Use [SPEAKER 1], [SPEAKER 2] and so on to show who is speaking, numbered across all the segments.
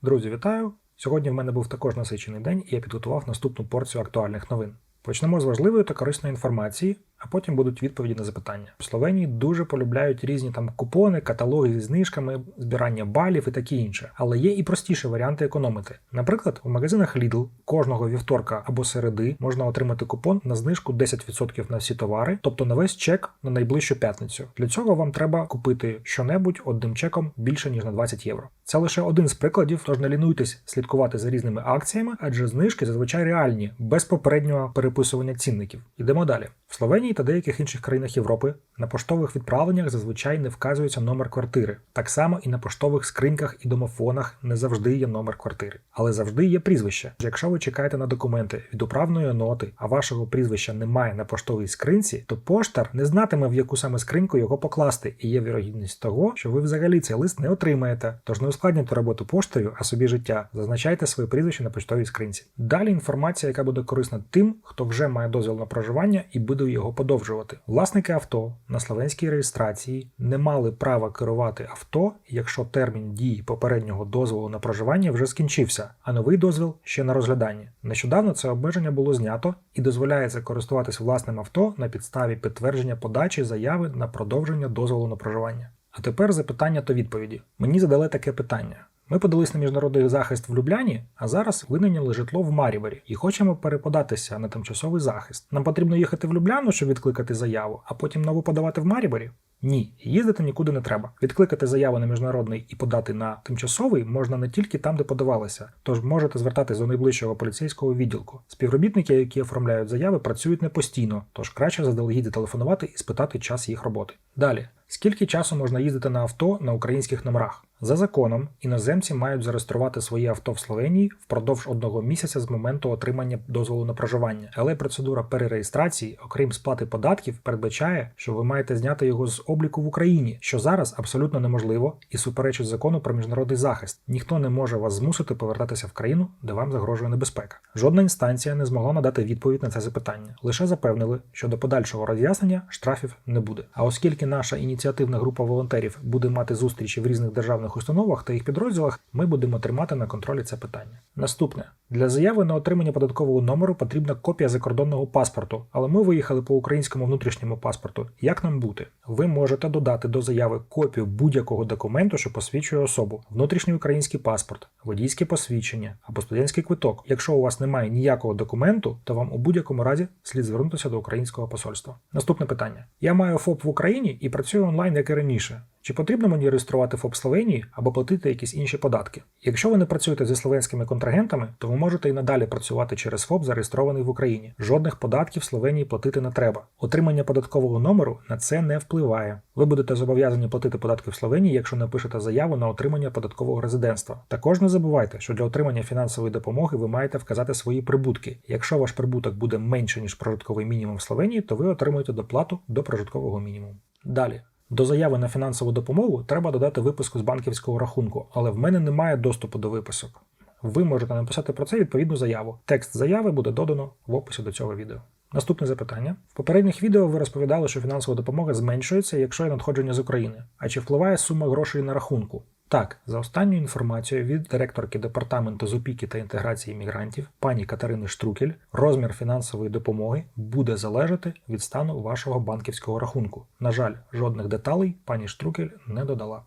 [SPEAKER 1] Друзі, вітаю! Сьогодні в мене був також насичений день, і я підготував наступну порцію актуальних новин. Почнемо з важливої та корисної інформації, а потім будуть відповіді на запитання. В Словенії дуже полюбляють різні там купони, каталоги зі знижками, збирання балів і таке інше. Але є і простіші варіанти економити. Наприклад, у магазинах Lidl кожного вівторка або середи можна отримати купон на знижку 10% на всі товари, тобто на весь чек на найближчу п'ятницю. Для цього вам треба купити щонебудь одним чеком більше ніж на 20 євро. Це лише один з прикладів, тож не лінуйтесь слідкувати за різними акціями, адже знижки зазвичай реальні, без попереднього переписування цінників. Йдемо далі. В Словенії та деяких інших країнах Європи на поштових відправленнях зазвичай не вказується номер квартири. Так само і на поштових скриньках і домофонах не завжди є номер квартири. Але завжди є прізвище. Якщо ви чекаєте на документи від управної ноти, а вашого прізвища немає на поштовій скринці, то поштар не знатиме, в яку саме скриньку його покласти, і є вірогідність того, що ви взагалі цей лист не отримаєте. Тож не ускладнюйте роботу поштою, а собі життя. Зазначайте своє прізвище на поштовій скринці. Далі інформація, яка буде корисна тим, хто вже має дозвіл на проживання і буде його подовжувати. Власники авто на словенській реєстрації не мали права керувати авто, якщо термін дії попереднього дозволу на проживання вже скінчився, а новий дозвіл ще на розгляданні. Нещодавно це обмеження було знято і дозволяється користуватись власним авто на підставі підтвердження подачі заяви на продовження дозволу на проживання. А тепер запитання та відповіді. Мені задали таке питання. Ми подались на міжнародний захист в Любляні, а зараз винайняли житло в Маріборі і хочемо переподатися на тимчасовий захист. Нам потрібно їхати в Любляну, щоб відкликати заяву, а потім нову подавати в Маріборі? Ні, їздити нікуди не треба. Відкликати заяву на міжнародний і подати на тимчасовий можна не тільки там, де подавалися, тож можете звертатись до найближчого поліцейського відділку. Співробітники, які оформляють заяви, працюють не постійно, тож краще заздалегідь зателефонувати і спитати час їх роботи. Далі. Скільки часу можна їздити на авто на українських номерах? За законом, іноземці мають зареєструвати своє авто в Словенії впродовж 1 місяця з моменту отримання дозволу на проживання. Але процедура перереєстрації, окрім сплати податків, передбачає, що ви маєте зняти його з обліку в Україні, що зараз абсолютно неможливо і суперечить закону про міжнародний захист. Ніхто не може вас змусити повертатися в країну, де вам загрожує небезпека. Жодна інстанція не змогла надати відповідь на це запитання. Лише запевнили, що до подальшого роз'яснення штрафів не буде. А оскільки наша ініціативна група волонтерів буде мати зустрічі в різних державних установах та їх підрозділах, ми будемо тримати на контролі це питання. Наступне. Для заяви на отримання податкового номеру потрібна копія закордонного паспорту, але ми виїхали по українському внутрішньому паспорту. Як нам бути? Ви можете додати до заяви копію будь-якого документу, що посвідчує особу. Внутрішній український паспорт, водійське посвідчення або студентський квиток. Якщо у вас немає ніякого документу, то вам у будь-якому разі слід звернутися до українського посольства. Наступне питання. Я маю ФОП в Україні і працюю онлайн, як і раніше. Чи потрібно мені реєструвати ФОП в Словенії або платити якісь інші податки? Якщо ви не працюєте зі словенськими контрагентами, то ви можете і надалі працювати через ФОП, зареєстрований в Україні. Жодних податків в Словенії платити не треба. Отримання податкового номеру на це не впливає. Ви будете зобов'язані платити податки в Словенії, якщо напишете заяву на отримання податкового резидентства. Також не забувайте, що для отримання фінансової допомоги ви маєте вказати свої прибутки. Якщо ваш прибуток буде менше, ніж прожитковий мінімум в Словенії, то ви отримуєте доплату до прожиткового мінімуму. Далі. До заяви на фінансову допомогу треба додати виписку з банківського рахунку, але в мене немає доступу до виписок. Ви можете написати про це відповідну заяву. Текст заяви буде додано в описі до цього відео. Наступне запитання. В попередніх відео ви розповідали, що фінансова допомога зменшується, якщо є надходження з України. А чи впливає сума грошей на рахунку? Так, за останньою інформацією від директорки Департаменту з опіки та інтеграції мігрантів пані Катерини Штрукель, розмір фінансової допомоги буде залежати від стану вашого банківського рахунку. На жаль, жодних деталей пані Штрукель не додала.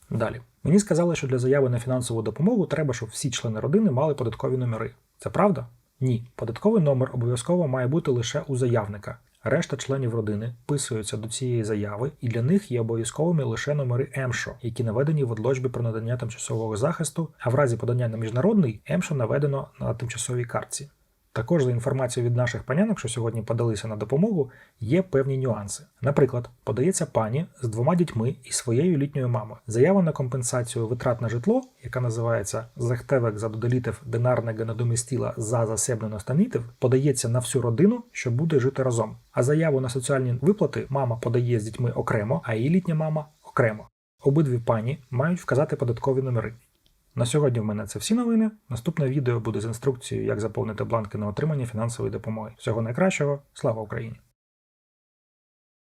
[SPEAKER 1] Далі. Мені сказали, що для заяви на фінансову допомогу треба, щоб всі члени родини мали податкові номери. Це правда? Ні. Податковий номер обов'язково має бути лише у заявника. Решта членів родини вписуються до цієї заяви, і для них є обов'язковими лише номери ЕМШО, які наведені в одлоджбі про надання тимчасового захисту, а в разі подання на міжнародний ЕМШО наведено на тимчасовій картці. Також за інформацією від наших панянок, що сьогодні подалися на допомогу, є певні нюанси. Наприклад, подається пані з 2 дітьми і своєю літньою мамою. Заява на компенсацію витрат на житло, яка називається «Захтевек за доделітев денарнега надомістіла за засебне настанітев», подається на всю родину, що буде жити разом. А заяву на соціальні виплати мама подає з дітьми окремо, а її літня мама окремо. Обидві пані мають вказати податкові номери. На сьогодні в мене це всі новини. Наступне відео буде з інструкцією, як заповнити бланки на отримання фінансової допомоги. Всього найкращого. Слава Україні!